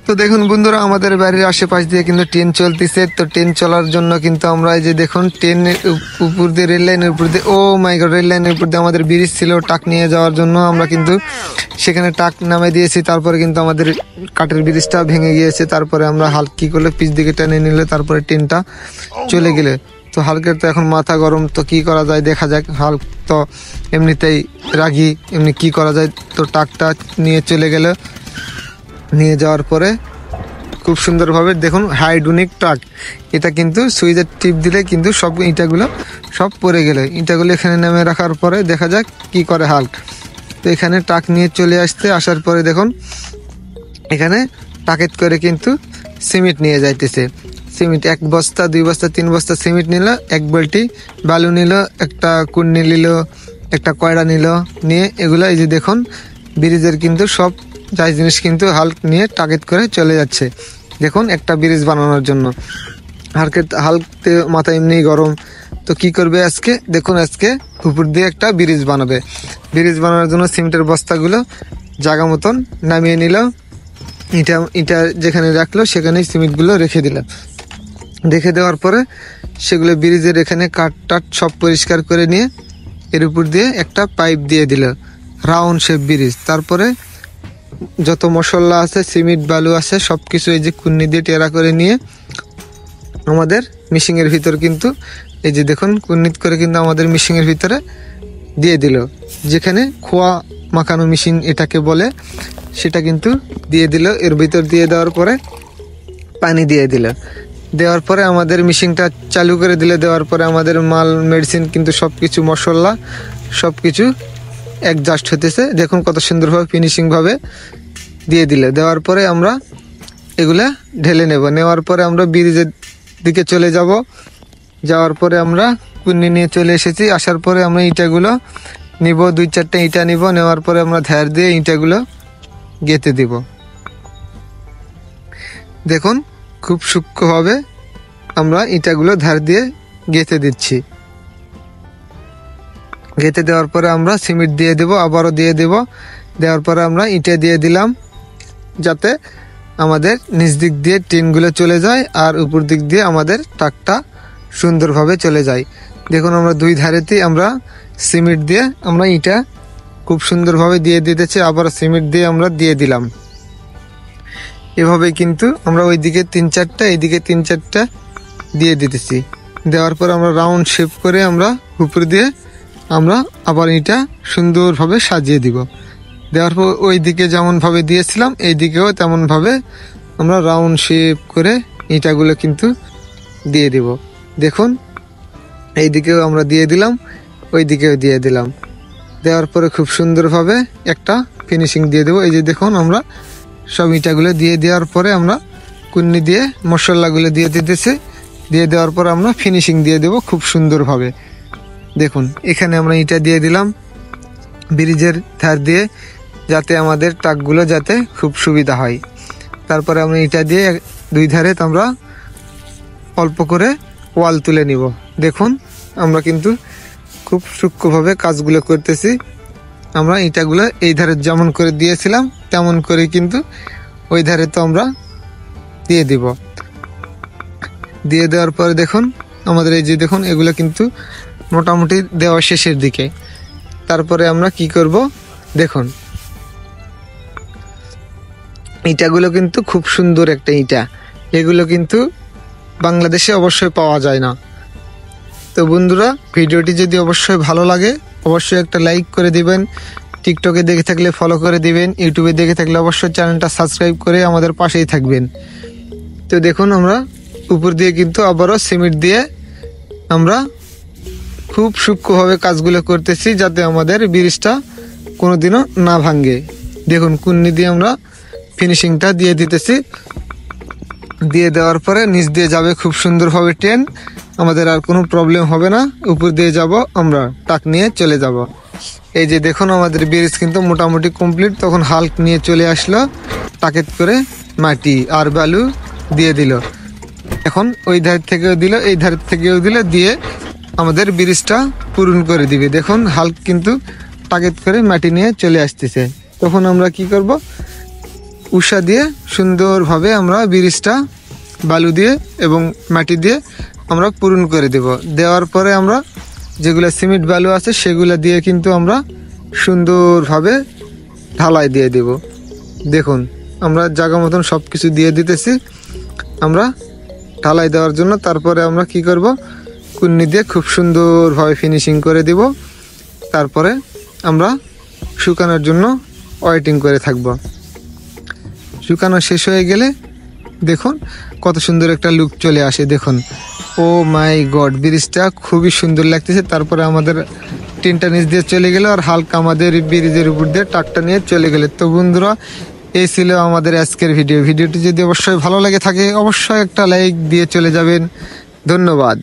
তো দেখুন বন্ধুরা, আমাদের বাড়ির আশেপাশ দিয়ে কিন্তু ট্রেন চলতেছে। তো ট্রেন চলার জন্য কিন্তু আমরা এই যে দেখুন ট্রেনের উপর দিয়ে, রেল লাইনের উপর দিয়ে, ও মাই গড, রেল লাইনের উপর দিয়ে আমাদের ব্রিজ ছিল ট্রাক নিয়ে যাওয়ার জন্য। আমরা কিন্তু সেখানে ট্রাক নামিয়ে দিয়েছি। তারপরে কিন্তু আমাদের কাঠের ব্রিজটা ভেঙে গিয়েছে। তারপরে আমরা হাল্ক কি করলে পিছ দিকে টেনে নিলে তারপরে ট্রেনটা চলে গেলে। তো হাল্কের তো এখন মাথা গরম, তো কি করা যায় দেখা যাক। হাল্ক তো এমনিতেই রাগী, এমনি কি করা যায়। তো ট্রাকটা নিয়ে চলে গেল। নিয়ে যাওয়ার পরে খুব সুন্দরভাবে দেখুন হাইড্রোলিক ট্রাক, এটা কিন্তু সুইচের টিপ দিলে কিন্তু সব ইঁটাগুলো সব পড়ে গেলে ইঁটাগুলো এখানে নামে রাখার পরে দেখা যাক কি করে হাল্ক। তো এখানে ট্রাক নিয়ে চলে আসার পরে দেখুন এখানে টাকেট করে কিন্তু সিমেন্ট নিয়ে যাইতেছে। সিমেন্ট 1 বস্তা 2 বস্তা 3 বস্তা সিমেন্ট নিল, 1 বালতি বালু নিল, একটা কুন্নি নিল, একটা কয়ড়া নিল, নিয়ে এগুলো এই যে দেখুন ব্রিজের কিন্তু সব যাই জিনিস কিন্তু হাল্ক নিয়ে টার্গেট করে চলে যাচ্ছে। দেখুন একটা ব্রিজ বানানোর জন্য হাল্কতে মাথা এমনি গরম। তো কি করবে আজকে দেখুন, আজকে উপর দিয়ে একটা ব্রিজ বানাবে। ব্রিজ বানানোর জন্য সিমেন্টের বস্তাগুলো জায়গা মতন নামিয়ে নিল, ইটা যেখানে রাখলো সেখানেই সিমেন্টগুলো রেখে দিল। রেখে দেওয়ার পরে সেগুলো ব্রিজের এখানে কাঠ টাট সব পরিষ্কার করে নিয়ে এর উপর দিয়ে একটা পাইপ দিয়ে দিল, রাউন্ড শেপ ব্রিজ। তারপরে যত মশলা আছে, সিমেন্ট বালু আছে, সব কিছু এই যে কুন্নি দিয়ে টেরা করে নিয়ে আমাদের মেশিনের ভিতর কিন্তু এই যে দেখুন কুন্নিত করে কিন্তু আমাদের মেশিনের ভিতরে দিয়ে দিল। যেখানে খোয়া মাখানো মেশিন এটাকে বলে, সেটা কিন্তু দিয়ে দিল। এর ভিতর দিয়ে দেওয়ার পরে পানি দিয়ে দিল। দেওয়ার পরে আমাদের মেশিনটা চালু করে দিলে, দেওয়ার পরে আমাদের মাল মেডিসিন কিন্তু সব কিছু মশলা সব কিছু অ্যাডজাস্ট হতেছে। দেখুন কত সুন্দরভাবে ফিনিশিংভাবে দিয়ে দিলে। দেওয়ার পরে আমরা এগুলা ঢেলে নেব। নেওয়ার পরে আমরা ব্রিজের দিকে চলে যাব। যাওয়ার পরে আমরা কুন্নি নিয়ে চলে এসেছি। আসার পরে আমরা ইঁটাগুলো নিব, 2-4টা ইঁটা নিব। নেওয়ার পরে আমরা ধার দিয়ে ইঁটাগুলো গেঁথে দিব। দেখুন খুব সূক্ষ্মভাবে আমরা ইঁটাগুলো ধার দিয়ে গেঁথে দিচ্ছি। গেঁথে দেওয়ার পরে আমরা সিমেন্ট দিয়ে দেব, আবারও দিয়ে দেব। দেওয়ার পরে আমরা ইঁটে দিয়ে দিলাম যাতে আমাদের নিচ দিক দিয়ে টিনগুলো চলে যায় আর উপর দিক দিয়ে আমাদের ট্রাকটা সুন্দরভাবে চলে যায়। দেখুন আমরা 2 ধারেতেই আমরা সিমেন্ট দিয়ে আমরা ইঁটা খুব সুন্দরভাবে দিয়ে দিতেছি। আবার সিমেন্ট দিয়ে আমরা দিয়ে দিলাম। এভাবে কিন্তু আমরা ওইদিকে 3-4টা, এইদিকে 3-4টা দিয়ে দিতেছি। দেওয়ার পর আমরা রাউন্ড শেপ করে আমরা উপর দিয়ে আমরা আবার ইঁটা সুন্দরভাবে সাজিয়ে দিব। দেওয়ার পর ওই দিকে যেমনভাবে দিয়েছিলাম এই দিকেও তেমনভাবে আমরা রাউন্ড শেপ করে ইঁটাগুলো কিন্তু দিয়ে দিব। দেখুন এই দিকেও আমরা দিয়ে দিলাম, ওই দিকেও দিয়ে দিলাম। দেওয়ার পরে খুব সুন্দরভাবে একটা ফিনিশিং দিয়ে দেবো। এই যে দেখুন আমরা সব ইঁটাগুলো দিয়ে দেওয়ার পরে আমরা কুন্নি দিয়ে মশলাগুলো দিয়ে দিতেছি। দিয়ে দেওয়ার পর আমরা ফিনিশিং দিয়ে দেব খুব সুন্দরভাবে। দেখুন এখানে আমরা ইঁটা দিয়ে দিলাম ব্রিজের ধার দিয়ে, যাতে আমাদের ট্রাকগুলো যাতে খুব সুবিধা হয়। তারপরে আমরা ইঁটা দিয়ে 2 ধারে আমরা অল্প করে ওয়াল তুলে নিব। দেখুন আমরা কিন্তু খুব সূক্ষ্মভাবে কাজগুলো করতেছি। আমরা ইঁটাগুলো এই ধারে যেমন করে দিয়েছিলাম তেমন করে কিন্তু ওই ধারে তো আমরা দিয়ে দিব। দিয়ে দেওয়ার পরে দেখুন আমাদের এই যে দেখুন এগুলো কিন্তু মোটামুটি দেওয়া শেষের দিকে। তারপরে আমরা কি করব দেখুন, ইঁটাগুলো কিন্তু খুব সুন্দর একটা ইঁটা, এগুলো কিন্তু বাংলাদেশে অবশ্যই পাওয়া যায় না। তো বন্ধুরা ভিডিওটি যদি অবশ্যই ভালো লাগে অবশ্যই একটা লাইক করে দিবেন। টিকটকে দেখে থাকলে ফলো করে দিবেন, ইউটিউবে দেখে থাকলে অবশ্যই চ্যানেলটা সাবস্ক্রাইব করে আমাদের পাশেই থাকবেন। তো দেখুন আমরা উপর দিয়ে কিন্তু আবারও সিমেন্ট দিয়ে আমরা খুব সূক্ষ্মভাবে কাজগুলো করতেছি যাতে আমাদের ব্রিজটা কোনোদিনও না ভাঙে। দেখুন কুন্নি দিয়ে আমরা ফিনিশিংটা দিয়ে দিতেছি। দিয়ে দেওয়ার পরে নিচ দিয়ে যাবে খুব সুন্দরভাবে ট্রেন, আমাদের আর কোনো প্রবলেম হবে না। উপর দিয়ে যাব আমরা ট্রাক নিয়ে চলে যাব। এই যে দেখুন আমাদের ব্রিজ কিন্তু মোটামুটি কমপ্লিট। তখন হাল্ক নিয়ে চলে আসলো, টাকেট করে মাটি আর বালু দিয়ে দিল। এখন ওই ধার থেকেও দিল, এই ধার থেকেও দিল, দিয়ে আমাদের ব্রিজটা পূরণ করে দিবে। দেখুন হাল্ক কিন্তু টাকেট করে মাটি নিয়ে চলে আসতেছে। তখন আমরা কি করব, উষা দিয়ে সুন্দরভাবে আমরা ব্রিজটা বালু দিয়ে এবং মাটি দিয়ে আমরা পূরণ করে দেব। দেওয়ার পরে আমরা যেগুলো সিমেন্ট বালু আছে সেগুলো দিয়ে কিন্তু আমরা সুন্দরভাবে ঢালাই দিয়ে দেব। দেখুন আমরা জায়গা মতন সব কিছু দিয়ে দিতেছি আমরা ঢালাই দেওয়ার জন্য। তারপরে আমরা কি করব, কুন্নি দিয়ে খুব সুন্দরভাবে ফিনিশিং করে দিব। তারপরে আমরা শুকানোর জন্য ওয়েটিং করে থাকব। শুকানো শেষ হয়ে গেলে দেখুন কত সুন্দর একটা লুক চলে আসে। দেখুন ও মাই গড, ব্রিজটা খুবই সুন্দর লাগতেছে। তারপরে আমাদের টিনটা নিচ দিয়ে চলে গেল আর হালকা আমাদের ব্রিজের উপর দিয়ে ট্রাকটা নিয়ে চলে গেলে। তো বন্ধুরা এই ছিল আমাদের আজকের ভিডিওটি যদি অবশ্যই ভালো লাগে থাকে অবশ্যই একটা লাইক দিয়ে চলে যাবেন। ধন্যবাদ।